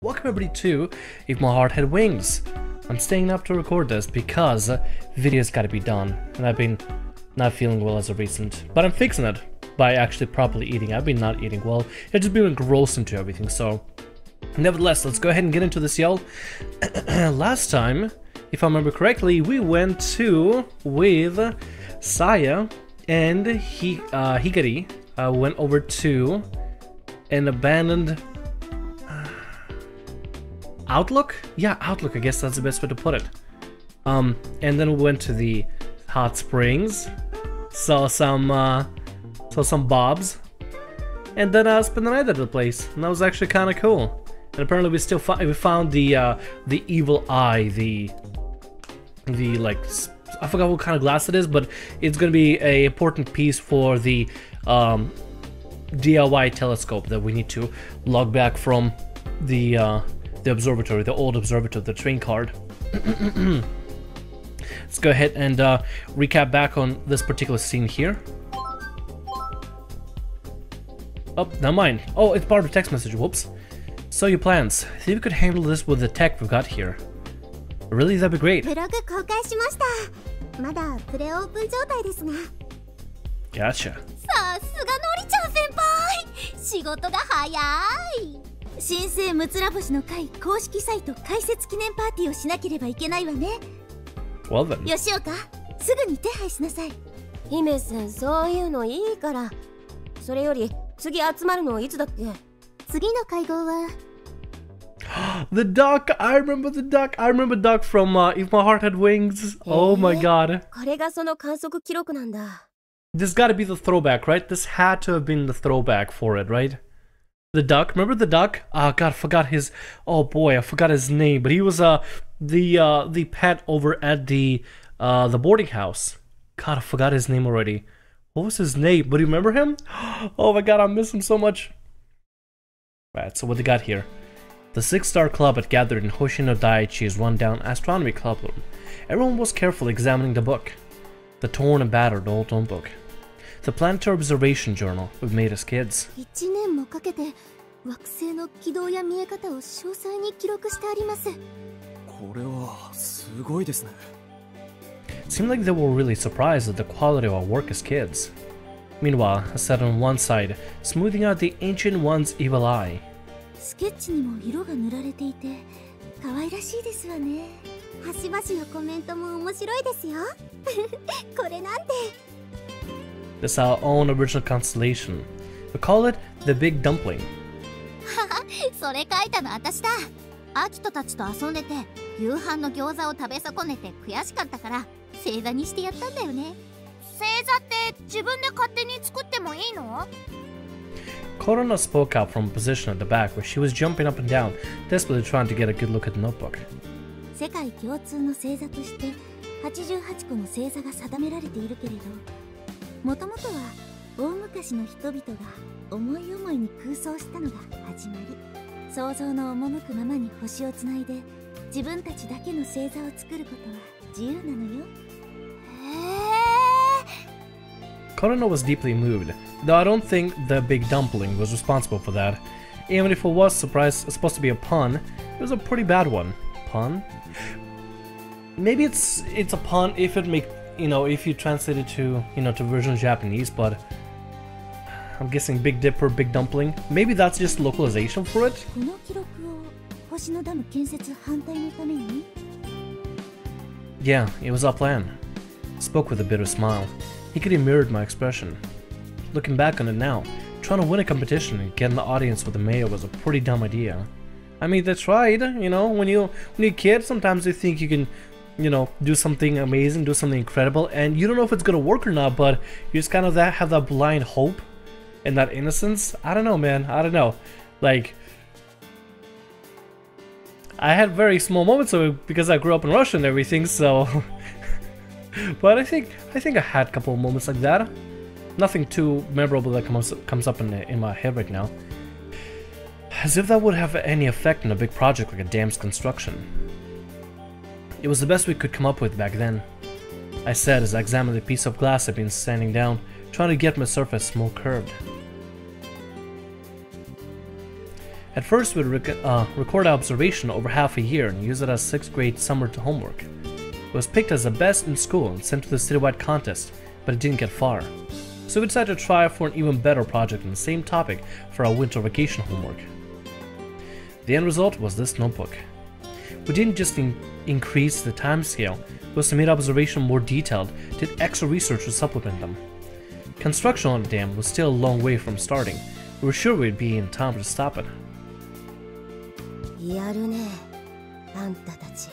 Welcome everybody to If My Heart Had Wings. I'm staying up to record this because video's gotta be done, and I've been not feeling well as of recent. But I'm fixing it by actually properly eating. I've been not eating well. I've just been engrossed into everything, so... Nevertheless, let's go ahead and get into this, y'all. Last time, if I remember correctly, we went with Saya and Higari went over to an abandoned... Outlook? Yeah, Outlook, I guess that's the best way to put it. And then we went to the hot springs, saw some bobs, and then spent the night at the place, and that was actually kind of cool. And apparently we found the evil eye, the like, I forgot what kind of glass it is, but it's gonna be a important piece for the DIY telescope that we need to log back from the observatory, the old observatory, the train card. Let's go ahead and recap back on this particular scene here. Oh, never mind. Oh, it's part of the text message. Whoops. So your plans. See if we could handle this with the tech we've got here. Really, that'd be great. Gotcha. 新生ムツラボシの会公式サイト開設記念パーティーをしなければいけないわね。Well then. 吉岡、すぐに手配しなさい。姫さん、そういうのいいから。それより次集まるのいつだっけ？次の会合は The duck! I remember the duck! I remember duck from If My Heart Had Wings. Oh my god. これがその観測記録なんだ。This gotta be the throwback, right? This had to have been the throwback for it, right? The duck, remember the duck? Oh god, I forgot his... Oh boy, I forgot his name. But he was the pet over at the boarding house. God, I forgot his name already. What was his name? But you remember him? Oh my god, I miss him so much. Right, so what they got here? The 6-star club had gathered in Hoshino Daiichi's rundown astronomy club room. Everyone was carefully examining the book. The torn and battered old notebook. The planetary observation journal we've made as kids. 1年もかけて惑星の軌道や見え方を詳細に記録してあります。これはすごいですね。 It seemed like they were really surprised at the quality of our work as kids. Meanwhile, I sat on one side, smoothing out the Ancient One's evil eye. スケッチにも色が塗られていて可愛らしいですわね。端々のコメントも面白いですよ。これなんて。It's our own original constellation. We call it the Big Dumpling. それ書いたの私だ。アキトたちと遊んでて夕飯の餃子を食べ損ねて悔しかったから星座にしてやったんだよね。星座って自分で勝手に作ってもいいの？ Corona spoke out from a position at the back where she was jumping up and down, desperately trying to get a good look at the notebook. 世界共通の星座として88個の星座が定められているけれど、もともとは大昔の人々が思い思いに空想したのが始まり、想像の赴くままに星をつないで自分たちだけの星座を作ることは自由なのよ。Corona was deeply moved, though I don't think the Big Dumpling was responsible for that. Even if it was supposed to be a pun, it was a pretty bad one. Pun? Maybe it's a pun if it make, you know, if you translate it to, you know, to version Japanese, but I'm guessing Big Dipper, Big Dumpling. Maybe that's just localization for it? Yeah, it was our plan. Spoke with a bitter smile. Hikari mirrored my expression. Looking back on it now, trying to win a competition and get an audience with a mayor was a pretty dumb idea. I mean, they tried, you know, when you're a kid, sometimes you think you can, you know, do something amazing, do something incredible, and you don't know if it's gonna work or not, but you just kind of have that blind hope and that innocence. I don't know, man. I don't know. Like, I had very small moments of it because I grew up in Russia and everything, so... But I think I had a couple of moments like that. Nothing too memorable that comes up in my head right now. As if that would have any effect on a big project like a dam's construction. It was the best we could come up with back then, I said as I examined the piece of glass I'd been sanding down, trying to get my surface more curved. At first, we'd record observation over half a year and use it as 6th grade summer homework. It was picked as the best in school and sent to the citywide contest, but it didn't get far. So we decided to try for an even better project on the same topic for our winter vacation homework. The end result was this notebook. We didn't just increase the time scale, we also made observation more detailed, did extra research to supplement them. Construction on the dam was still a long way from starting. We were sure we'd be in time to stop it. やるね、あんたたち。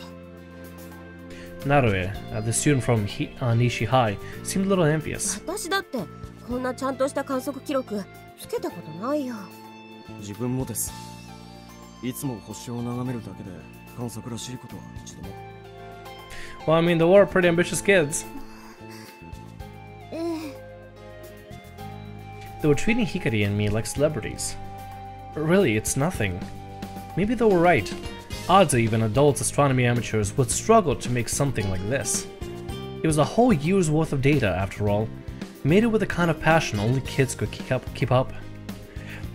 Narue, the student from Nishi High, seemed a little envious. 私だってこんなちゃんとした観測記録つけたことないよ。自分もです。いつも星を眺めるだけで観測らしいことは一度も。Well, I mean, they were pretty ambitious kids. They were treating Hikari and me like celebrities. Really, it's nothing. Maybe they were right. Odds are even adult astronomy amateurs would struggle to make something like this. It was a whole year's worth of data, after all. Made it with the kind of passion only kids could keep up.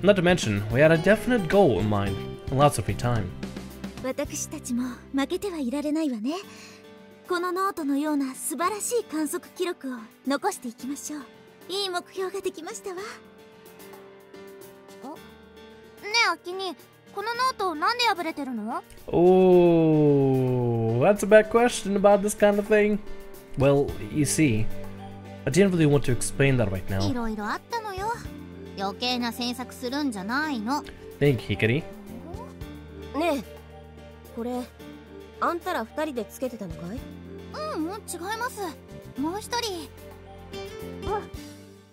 Not to mention, we had a definite goal in mind, and lots of free time. 私たちも負けてはいられないわね。このノートのような素晴らしい観測記録を残していきましょう。いい目標ができましたわ。ねえ、アキにこのノートなんで破れてるの？ Oh, that's a bad question about this kind of thing. Well, you see, I didn't really want to explain that right い now. ろいろあったのよ。余計な詮索するんじゃないの。 Thank you, Hikari. ねえ、これあんたら二人でつけてたのかい？うん、違います。もう一人。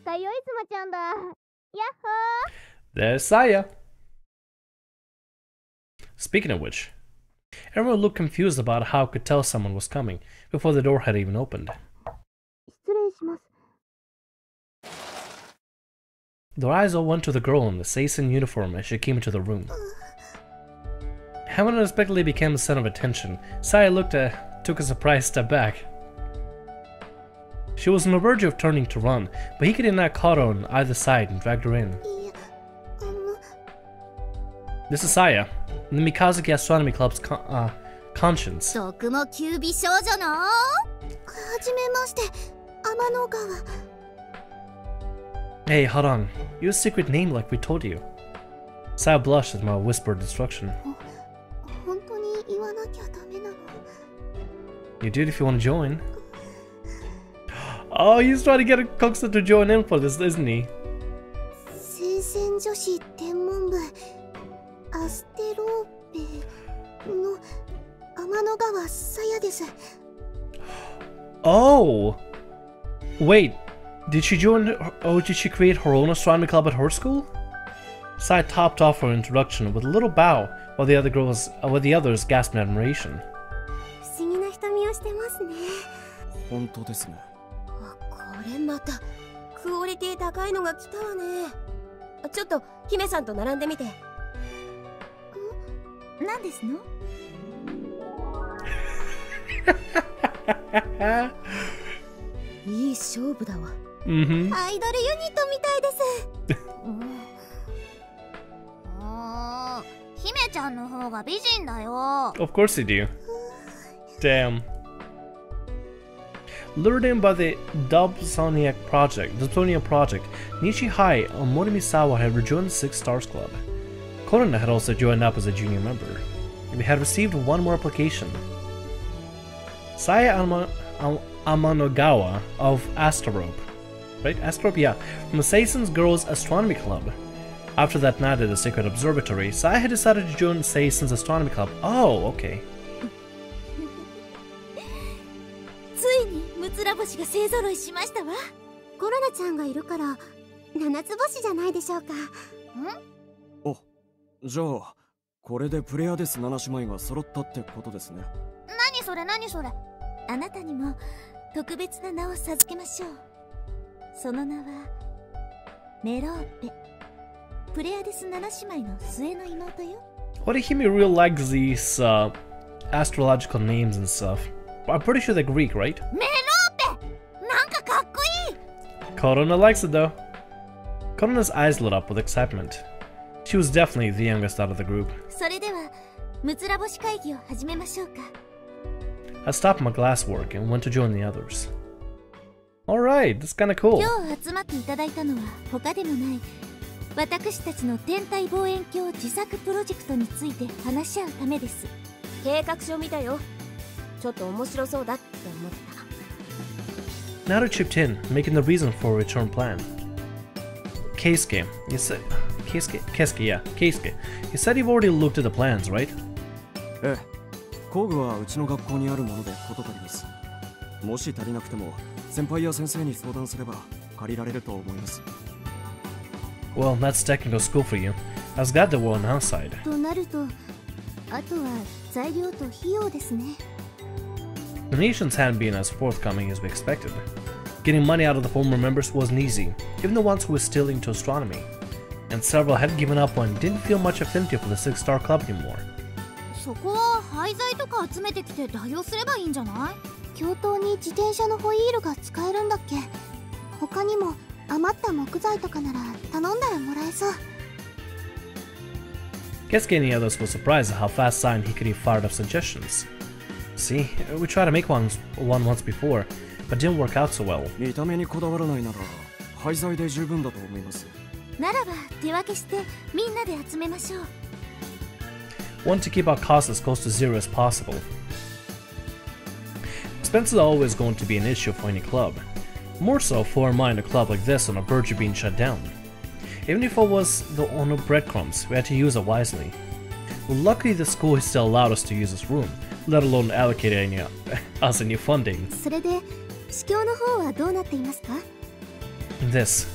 かよいつまちゃんだ。やっほー。 There's Saya. Speaking of which, everyone looked confused about how I could tell someone was coming before the door had even opened. 失礼します。 Their eyes all went to the girl in the Seisen uniform as she came into the room. Having unexpectedly become the center of attention, Saya took a surprised step back. She was on the verge of turning to run, but Hikari and I caught her on either side and dragged her in. いや、This is Saya, the Mikazuki Astronomy Club's conscience. 毒もキュービ少女の。はじめまして、天の川。 Hey, hold on. Use a secret name like we told you. Saya blushed at my whispered instruction. 本当に言わなきゃダメなの？ You do it if you want to join. Oh, he's trying to get a Coxa to join in for this, isn't he? 聖戦女子天文部アステローペの天の川さやです。 Oh! Wait, did she join or did she create her own astronomy club at her school? Sai topped off her introduction with a little bow while the others gasped in admiration. 不思議な瞳をしてますね。本当ですね。これまたクオリティ高いのが来たわね。ちょっと姫さんと並んでみて。何ですの？いい勝負だわ。アイドルユニットみたいです。姫ちゃんの方が美人だよ。 Of course they do. Damn. Lured in by the Dobsonia project, Nishi High and Morimisawa had rejoined the Six Stars Club. Korona had also joined up as a junior member. We had received one more application. Saya Amanogawa of Astarope. Right? Astarope? Yeah. From the Seisen's Girls Astronomy Club. After that night at the Sacred Observatory, Saya had decided to join Seisen's Astronomy Club. Oh, okay. ついに六つら星が勢ぞろいしましたわ。コロナちゃんがいるから七つ星じゃないでしょうか。お、じゃあこれでプレアデス7姉妹が揃ったってことですね。何それ何それ。あなたにも特別な名を授けましょう。その名はメローペ。プレアデス7姉妹の末の妹よ。What if Himi really likes these astrological names and stuff? I'm pretty sure they're Greek, right? メローペなんかかっこいい。 Korona likes it though. Korona's eyes lit up with excitement. She She was definitely the youngest out of the group. それではむつら星会議を始めましょうか。 I stopped my glass work and went to join the others. Alright, that's kinda cool. 今日集まっていただいたのは他でもない私たちの天体望遠鏡自作プロジェクトについて話し合うためです。計画書見たよ。ちょっと面白そうだって思った。 Naru chipped in, making the reason for a return plan. Keisuke, you said... Keisuke. You said you've already looked at the plans, right? ええ、工具はうちの学校にあるもので事足ります。もし足りなくても先輩や先生に相談すれば借りられると思います。 Well, that's technical school for you. I was glad they were on our side. となると、あとは材料と費用ですね。 Donations hadn't been as forthcoming as we expected. Getting money out of the former members wasn't easy, even the ones who were still into astronomy. And several had given up and didn't feel much affinity for the 6-star club anymore. そこは廃材とか集めてきて代用すればいいんじゃない？教頭に自転車のホイールが使えるんだっけ？他にも余った木材とかなら頼んだらもらえそう。 Keisuke and the others were surprised at how fast Sai and Hikari fired up suggestions. See, we tried to make one once before, but didn't work out so well. 見た目にこだわらないなら廃材で十分だと思います。ならば手分けしてみんなで集めましょう。 Want to keep our costs as close to zero as possible. Expenses are always going to be an issue for any club. More so for a minor club like this on the verge of being shut down. Even if it was the owner of breadcrumbs, we had to use it wisely. Well, luckily the school still allowed us to use this room, let alone allocated us any funding. それで試供の方はどうなっていますか？ This.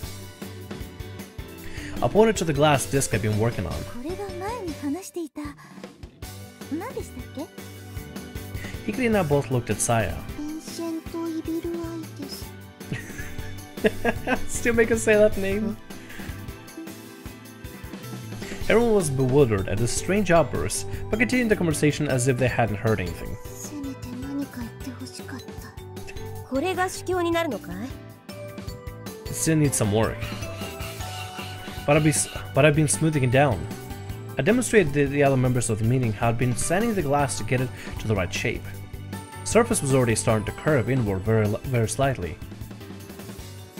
I pointed to the glass disc I've been working on. これが前に話していた何でしたっけ？ Hikari and I both looked at Saya. エンシェントイビルアイテス。 Still make us say that name? Everyone was bewildered at this strange outburst, but continued the conversation as if they hadn't heard anything. せめて何か言ってほしかった。これが試供になるのかい？ It still needs some work. But I've been smoothing it down. I demonstrated to the other members of the meeting how I'd been sanding the glass to get it to the right shape. The surface was already starting to curve inward very slightly.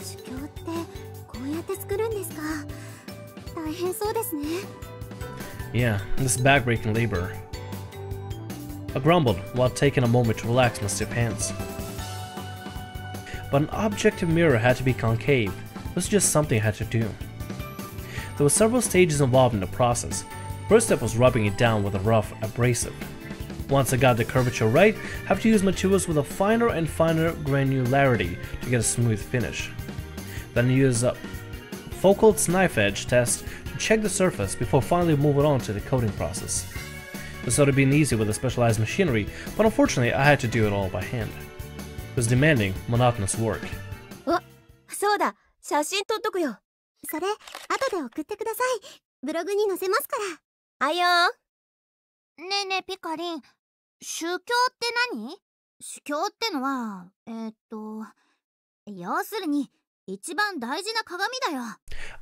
試供ってこうやって作るんですか？大変そうですね。 Yeah, this back-breaking labor. I grumbled while taking a moment to relax my stiff hands. But an objective mirror had to be concave. It was just something I had to do. There were several stages involved in the process. First step was rubbing it down with a rough abrasive. Once I got the curvature right, I have to use materials with a finer and finer granularity to get a smooth finish. Then use a Foucault's knife edge test to check the surface before finally moving on to the coating process. This would have been easy with the specialized machinery, but unfortunately I had to do it all by hand. It was demanding, monotonous work. あ、そうだ。写真撮っとくよ。それ後で送ってください。ブログに載せますから。あいよねえねえピカリン、宗教って何？宗教ってのは要するに一番大事な鏡だよ。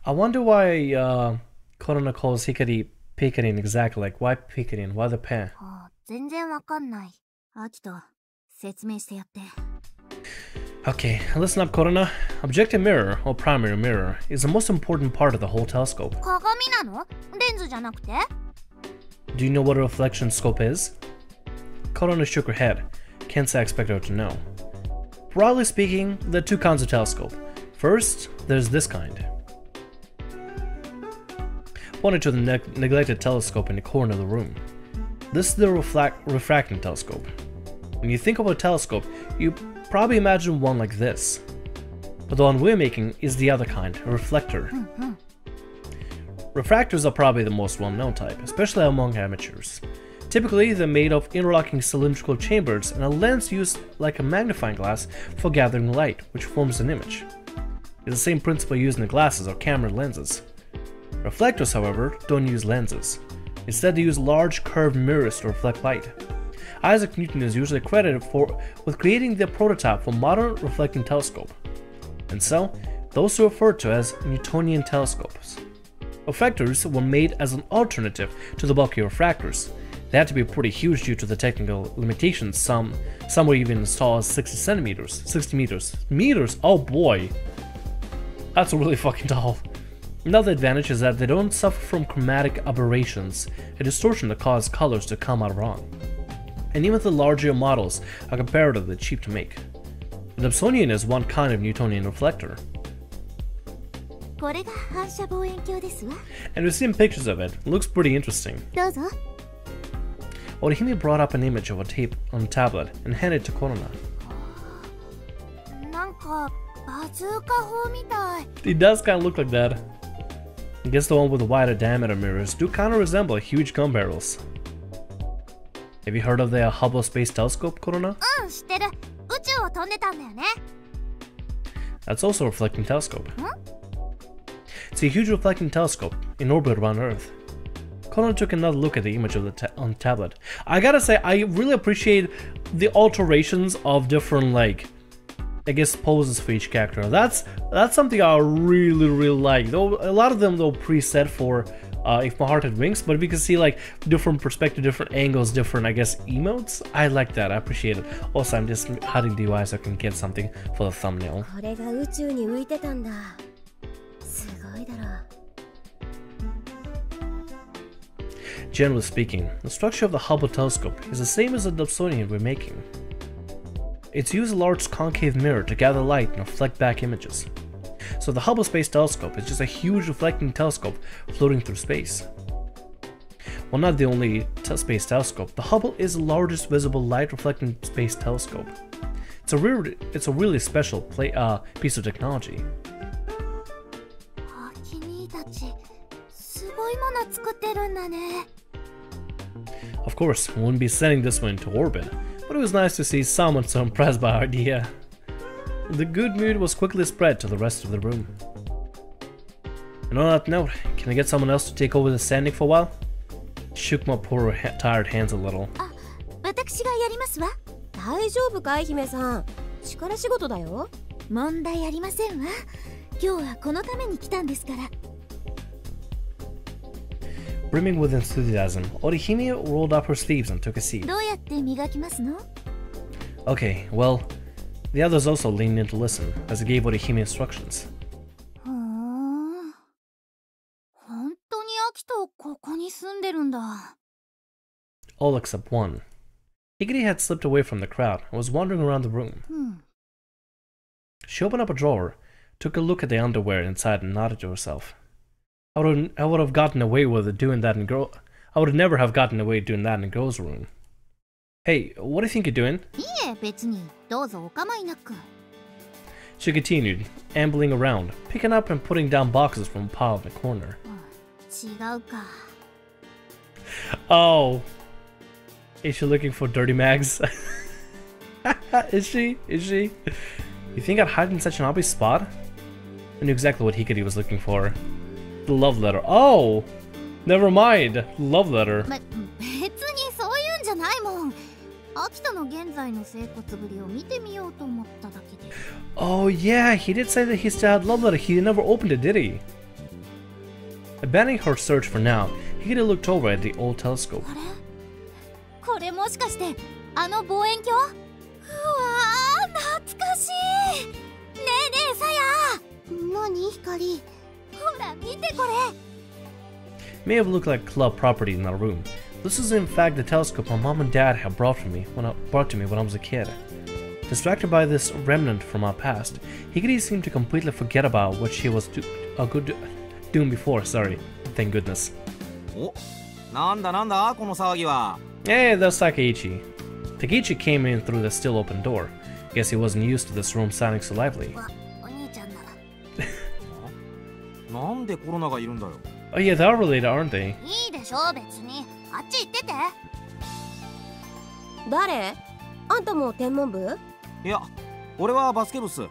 I wonder why Korona calls Hikari Pikarin exactly, like why Pikarin, why the pen? 全然わかんない。アキト、説明してやって。Okay, listen up, Korona. Objective mirror, or primary mirror, is the most important part of the whole telescope. 鏡なの？レンズじゃなくて？ Do you know what a reflection scope is? Korona shook her head. Can't say I expect her to know. Broadly speaking, there are two kinds of telescope. First, there's this kind. Pointed to the neglected telescope in the corner of the room. This is the refracting telescope. When you think of a telescope, you probably imagine one like this. But the one we're making is the other kind, a reflector. Refractors are probably the most well-known type, especially among amateurs. Typically, they're made of interlocking cylindrical chambers and a lens used like a magnifying glass for gathering light, which forms an image. It's the same principle used in the glasses or camera lenses. Reflectors, however, don't use lenses. Instead, they use large curved mirrors to reflect light. Isaac Newton is usually credited with creating the prototype for modern reflecting telescope. And so, those are referred to as Newtonian telescopes. Reflectors were made as an alternative to the bulkier refractors. They had to be pretty huge due to the technical limitations. Some were even as tall as 60 meters. Meters? Oh boy. That's really fucking tall. Another advantage is that they don't suffer from chromatic aberrations, a distortion that causes colors to come out wrong. And even the larger models are comparatively cheap to make. The Dobsonian is one kind of Newtonian reflector. これが反射望遠鏡ですわ。 And we've seen pictures of it. It looks pretty interesting. どうぞ。 Orihime brought up an image of a tape on a tablet and handed it to Korona. なんかバズーカ砲みたい。 It does kind of look like that. I guess the one with the wider diameter mirrors do kind of resemble huge gun barrels. Have you heard of the Hubble Space Telescope, Korona? うん、知ってる。宇宙を飛んでたんだよね。 That's also a reflecting telescope. It's a huge reflecting telescope in orbit around Earth. Korona took another look at the image of on the tablet. I gotta say, I really appreciate the alterations of different, like, I guess, poses for each character. That's something I really like. Though a lot of them though preset for If My Heart Had Wings, but we can see like different perspective, different angles, different, I guess, emotes. I like that. I appreciate it. Also, I'm just hiding the UI so I can get something for the thumbnail. これが宇宙に浮いてたんだ。すごいだろ。 Generally speaking, the structure of the Hubble telescope is the same as the Dobsonian we're making. It's used a large concave mirror to gather light and reflect back images. So the Hubble Space Telescope is just a huge reflecting telescope floating through space. While not the only space telescope, the Hubble is the largest visible light reflecting space telescope. It's a really special piece of technology. アキ兄たち、すごいもの作ってるんだね。 Of course, we wouldn't be sending this one into orbit, but it was nice to see someone so impressed by our idea. The good mood was quickly spread to the rest of the room. And on that note, can I get someone else to take over the standing for a while? Shook my poor tired hands a little. あ、私がやりますわ。大丈夫かい姫さん。力仕事だよ。問題ありませんわ。今日はこのために来たんですから。 Brimming with enthusiasm, Orihime rolled up her sleeves and took a seat. どうやって磨きますの？ Okay, well, the others also leaned in to listen as I gave Orihime instructions. ふーん。本当にアキトここに住んでるんだ。 All except one. Higiri had slipped away from the crowd and was wandering around the room. She opened up a drawer, took a look at the underwear inside and nodded to herself. I would have gotten away with doing that in I would never have gotten away doing that in girls' room. Hey, what do you think you're doing? いえ、別に。どうぞお構いなく。 She continued, ambling around, picking up and putting down boxes from a pile in the corner. 違うか。 Oh, is she looking for dirty mags? Is she? You think I'd hide in such an obvious spot? I knew exactly what Hikari was looking for. The love letter. Oh! Never mind. Love letter. 別にそういうんじゃないもん。アキトの現在の生活ぶりを見てみようと思っただけで。Oh yeah, he did say that he still had love letter. He never opened it, did he? Abandoning her search for now, Hikari looked over at the old telescope. あれ？これもしかしてあの望遠鏡？うわー、懐かしい。ねえねえさや。何光？ほら見てこれ。 May have looked like club property in our room. This is in fact the telescope my mom and dad had brought to me when I was a kid. Distracted by this remnant from our past, Hikari seemed to completely forget about what she was doing before. Sorry, thank goodness. お、なんだこの騒ぎは。 Hey, that's Takeichi. Takeichi came in through the still open door. Guess he wasn't used to this room sounding so lively. お兄ちゃんだ。なんでコロナがいるんだよ。 Oh yeah, they are related, aren't they? いいでしょ別に。あっち行ってて。誰？あんたも天文部？いや、俺はバスケ部っす。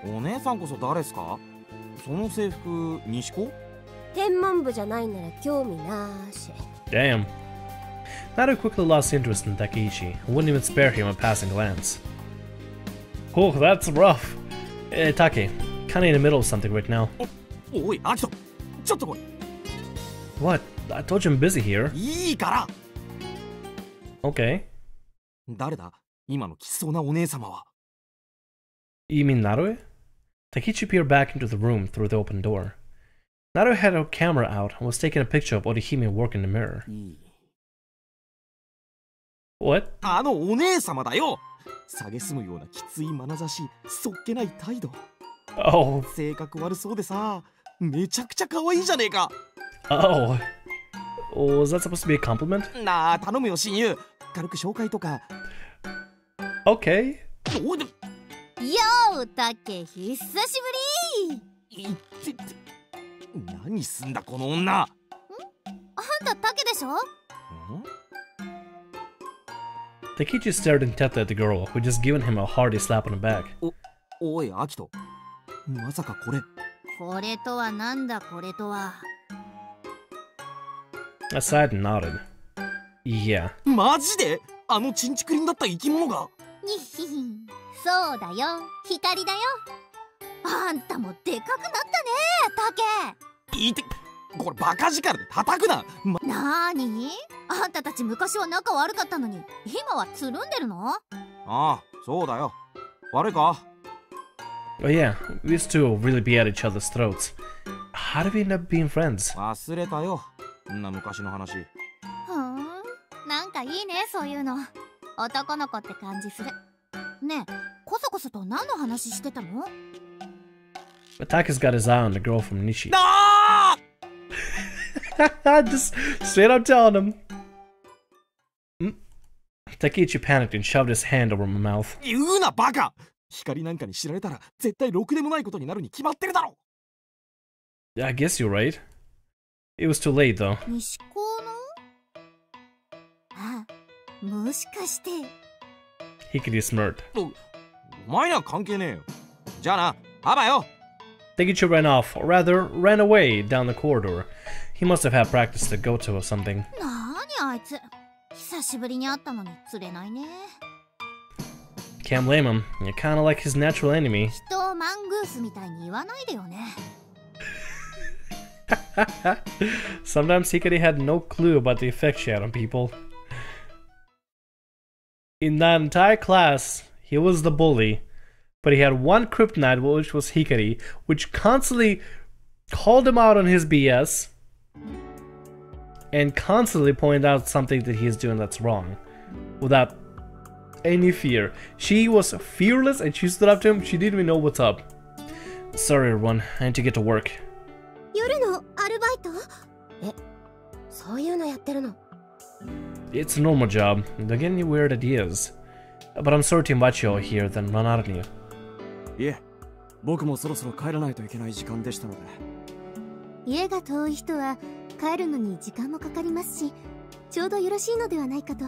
お姉さんこそ誰っすか？その制服、西高？天文部じゃないなら興味なし。 Damn. Naru quickly lost interest in Takeichi and wouldn't even spare him a passing glance. Oh, that's rough. Take, kinda in the middle of something right now. おい、アキト、ちょっと来い。What? I told you I'm busy here. いいから。 Okay. 誰だ今のきつそうなお姉様は。 You mean Narue? Takichi peered back into the room through the open door. Narue had her camera out and was taking a picture of Orihime work in the mirror. いい。 What? あのお姉様だよ。蔑むようなきつい眼差し、そっけない態度。 Oh. 性格悪そうでさ、めちゃくちゃ可愛いじゃねえか。 Oh. Was that supposed to be a compliment? なあ、頼むよ親友。軽く紹介とか。 Okay. おいで。よーたけ久しぶり。いってって。何すんだこの女。あんたたけでしょ。 Takichi stared intently at the girl, who had just given him a hearty slap on the back. おい、アキト。まさかこれ。これとはなんだこれとは。 I sighed and nodded. Yeah. マジであのチンチクリンだった生き物が。にひひん。そうだよ。光だよ。あんたもでかくなったねたけ。いて、これバカ力で叩くな。なーに？あんたたち昔は仲悪かったのに今はつるんでるの？ああ、そうだよ。悪いか？ Oh yeah, we used to really be at each other's throats. How did we end up being friends? 忘れたよ。そんな昔の話。なんかいいねそういうの。男の子って感じする。ねえ、こそこそと何の話してたの？ Take's got his eye on the girl from Nishi. ああ Just straight up telling him. Takichi panicked and shoved his hand over my mouth. 言うなバカ。光なんかに知られたら絶対ろくでもないことになるに決まってるだろ。 Yeah, I guess you're right. It was too late though. 西高の？あ、もしかして。Hikari smirked. お前には関係ねえよ。じゃあな、パパよ。 Takichi ran off, or rather, ran away down the corridor. He must have had practice to go to or something. なーにあいつ。久しぶりに会ったのに釣れないね。 Can't blame him. You're kinda like his natural enemy. 人をマングースみたいに言わないでよね。Sometimes Hikari had no clue about the effect she had on people. In that entire class, he was the bully, but he had one kryptonite, which was Hikari, which constantly called him out on his BS and constantly pointed out something that he is doing that's wrong without any fear. She was fearless and she stood up to him. She didn't even know what's up. Sorry everyone, I need to get to work. 夜のアルバイト？え、そういうのやってるの？ It's a normal job. Don't get any weird ideas. But I'm sorry to invite you all here, then run out on you. いえ、僕もそろそろ帰らないといけない時間でしたので。家が遠い人は帰るのに時間もかかりますし、ちょうどよろしいのではないかと。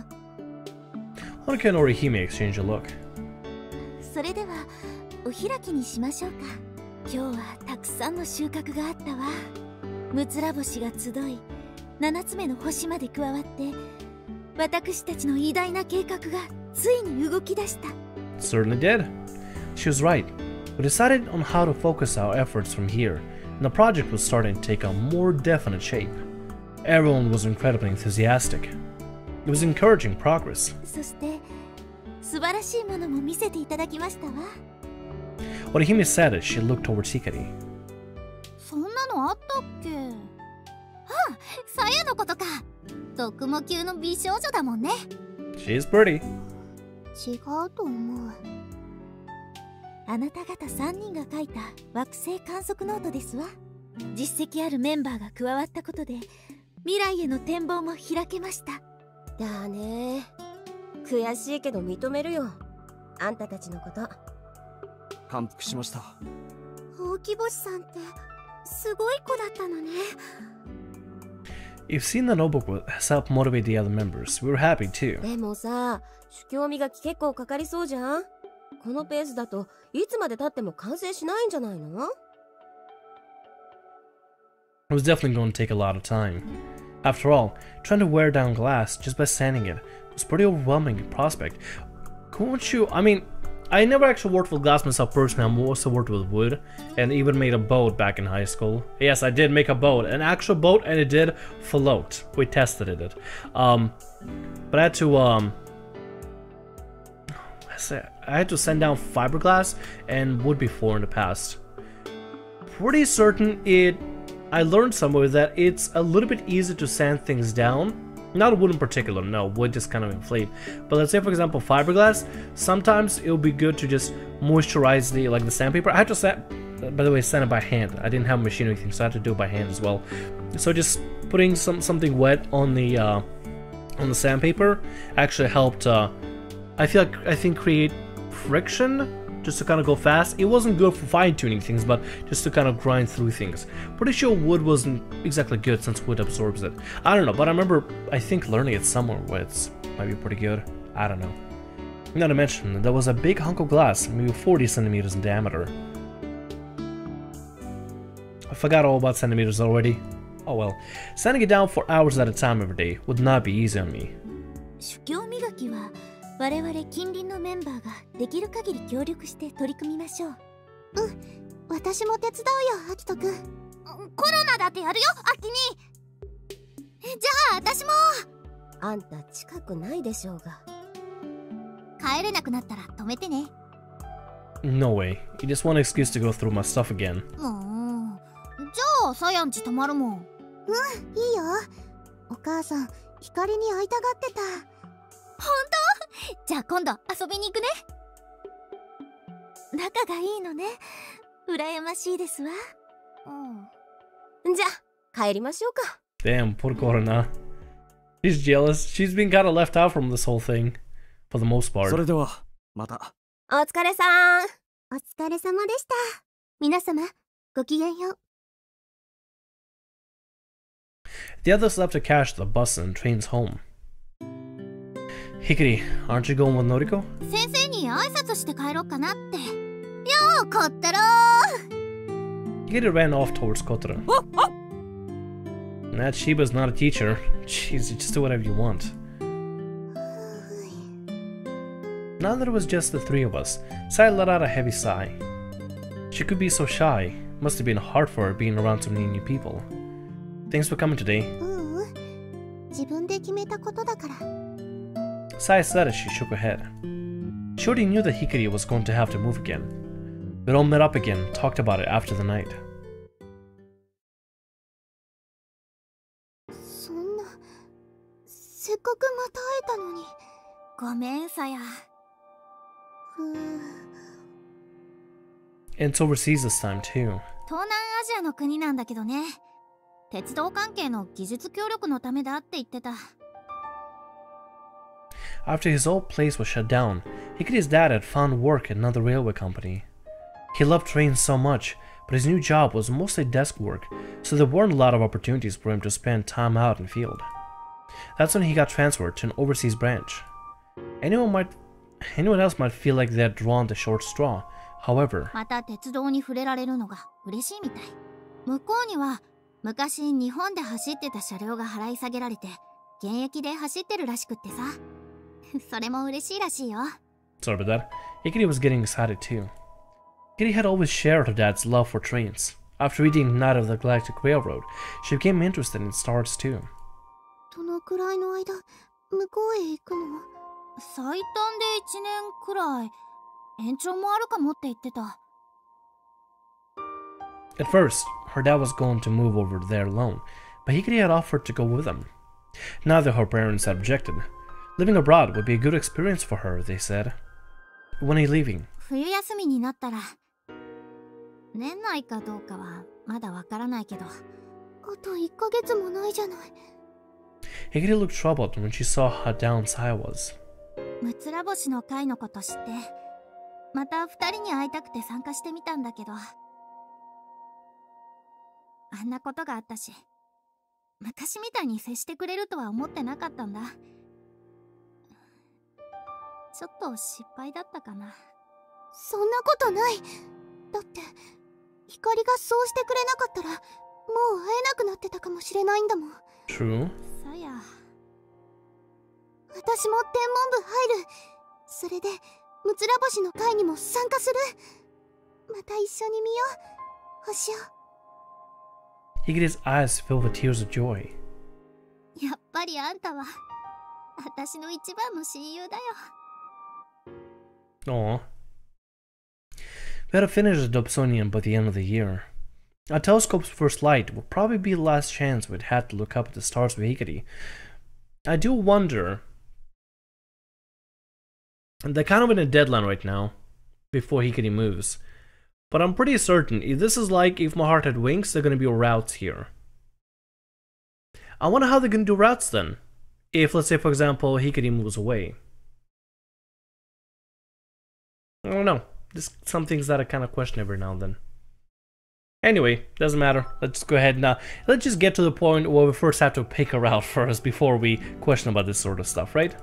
Honoka and Orihime exchange a look. それではお開きにしましょうか。今日はたくさんの収穫があったわ。むつら星が集い、7つ目の星まで加わって、私たちの偉大な計画がついに動き出した。 Certainly did. She was right. We decided on how to focus our efforts from here, and the project was starting to take a more definite shape. Everyone was incredibly enthusiastic. It was encouraging progress. そして素晴らしいものも見せていただきましたわ。Orihime said as she looked towards Hikari. そんなのあったっけ？あ、さやのことか。特務級の美少女だもんね。 She's pretty. 違うと思う。あなた方3人が書いた惑星観測ノートですわ。実績あるメンバーが加わったことで未来への展望も開けました。だね。悔しいけど認めるよ。あんたたちのこと。感服しました。ほうき星さんってすごい子だったのね。You've seen the notebook has helped motivate the other members. We were happy too. でもさ、主教磨き結構かかりそうじゃん。このペースだといつまで経っても完成しないんじゃないの？ It was definitely going to take a lot of time. After all, trying to wear down glass just by sanding it was a pretty overwhelming prospect. Couldn't you, I mean, I never actually worked with glass myself personally. I mostly worked with wood, and even made a boat back in high school. Yes, I did make a boat, an actual boat, and it did float. We tested it. But I had to I had to send down fiberglass and wood before in the past. Pretty certain I learned somewhere that it's a little bit easier to sand things down. Not wood in particular, no, wood just kind of inflate. But let's say, for example, fiberglass, sometimes it would be good to just moisturize the sandpaper. I had to sand, by the way, sand it by hand. I didn't have a machine or anything, so I had to do it by hand as well. So just putting something wet on the sandpaper actually helped. I think create friction just to kind of go fast. It wasn't good for fine-tuning things, but just to kind of grind through things. Pretty sure wood wasn't exactly good since wood absorbs it. I don't know, but I remember, I think, learning it somewhere where it's might be pretty good. I don't know. Not to mention, there was a big hunk of glass, maybe 40 centimeters in diameter. I forgot all about centimeters already. Oh well. Sanding it down for hours at a time every day would not be easy on me. 主教磨きは我々近隣のメンバーができる限り協力して取り組みましょう。うん、私も手伝うよ、アキトくん。コロナだってやるよ、アキに。じゃあ私も。あんた近くないでしょうが。帰れなくなったら止めてね。No way. You just want an excuse to go through my stuff again. もう。じゃあサヤンち泊まるもん。うん、いいよ。お母さん、光に会いたがってた。本当？じゃあ今度遊びに行くね。仲がいいのね。羨ましいですわ。うん。じゃあ帰りましょうか。Damn, poor Corona. She's jealous. She's been kind of left out from this whole thing, for the most part. それではまた。お疲れさん。お疲れ様でした。皆様、ごきげんよう。The others left to catch the bus and trains home. Hikari, aren't you going with Noriko? 先生に挨拶して帰ろうかなって。よー、こったろー。Hikari ran off towards Kotaro. That Shiba's not a teacher. Jeez, you just do whatever you want. Now that it was just the three of us, Sai let out a heavy sigh. She could be so shy. Must have been hard for her being around so many new people. Thanks for coming today. 自分で決めたことだから。Sai said as she shook her head. She already knew that Hikari was going to have to move again. They all met up again and talked about it after the night. そんな、せっかくまた会えたのに。ごめん、サヤ。It's overseas this time too. 東南アジアの国なんだけどね。鉄道関係の技術協力のためだって言ってた。After his old place was shut down, Hikari's dad had found work at another railway company. He loved trains so much, but his new job was mostly desk work, so there weren't a lot of opportunities for him to spend time out in the field. That's when he got transferred to an overseas branch. Anyone else might feel like they had drawn the short straw. However, また鉄道に触れられるのが嬉しいみたい。向こうには昔日本で走ってた車両が払い下げられて現役で走ってるらしくってさ。それも嬉しいらしいよ。sorry about that. Hikari was getting excited too. Hikari had always shared her dad's love for trains. After reading Night of the Galactic Railroad, she became interested in stars too. どのくらいの間、向こうへ行くの？最短で1年くらい。延長もあるかもって言ってた。At first, her dad was going to move over there alone, but Hikari had offered to go with them. Neither her parents had objected. Living abroad would be a good experience for her, they said. When are you leaving? 冬休みになったら。年内かどうかはまだわからないけど。あと1ヶ月もないじゃない。Hikari looked troubled when she saw how down Saya was. むつら星の会のこと知って、また2人に会いたくて参加してみたんだけど、あんなことがあったし、昔みたいに接してくれるとは思ってなかったんだ。ちょっと失敗だったかな。そんなことない。だって光がそうしてくれなかったらもう会えなくなってたかもしれないんだもん。 True. さや。私も天文部入る。それでむつら星の会にも参加する。また一緒に見よう、星を。Hikary's eyes fill with tears of joy. やっぱりあんたは私の一番の親友だよ。Aww. We had to finish the Dobsonian by the end of the year. A telescope's first light would probably be the last chance we'd had to look up at the stars with Hikari. I do wonder... They're kind of in a deadline right now, before Hikari moves. But I'm pretty certain, if this is like If My Heart Had Wings, they're gonna be routes here. I wonder how they're gonna do routes then. If, let's say, for example, Hikari moves away. I don't know. Just some things that I kind of question every now and then. Anyway, doesn't matter. Let's go ahead now. Let's just get to the point where we first have to pick a route first before we question about this sort of stuff, right?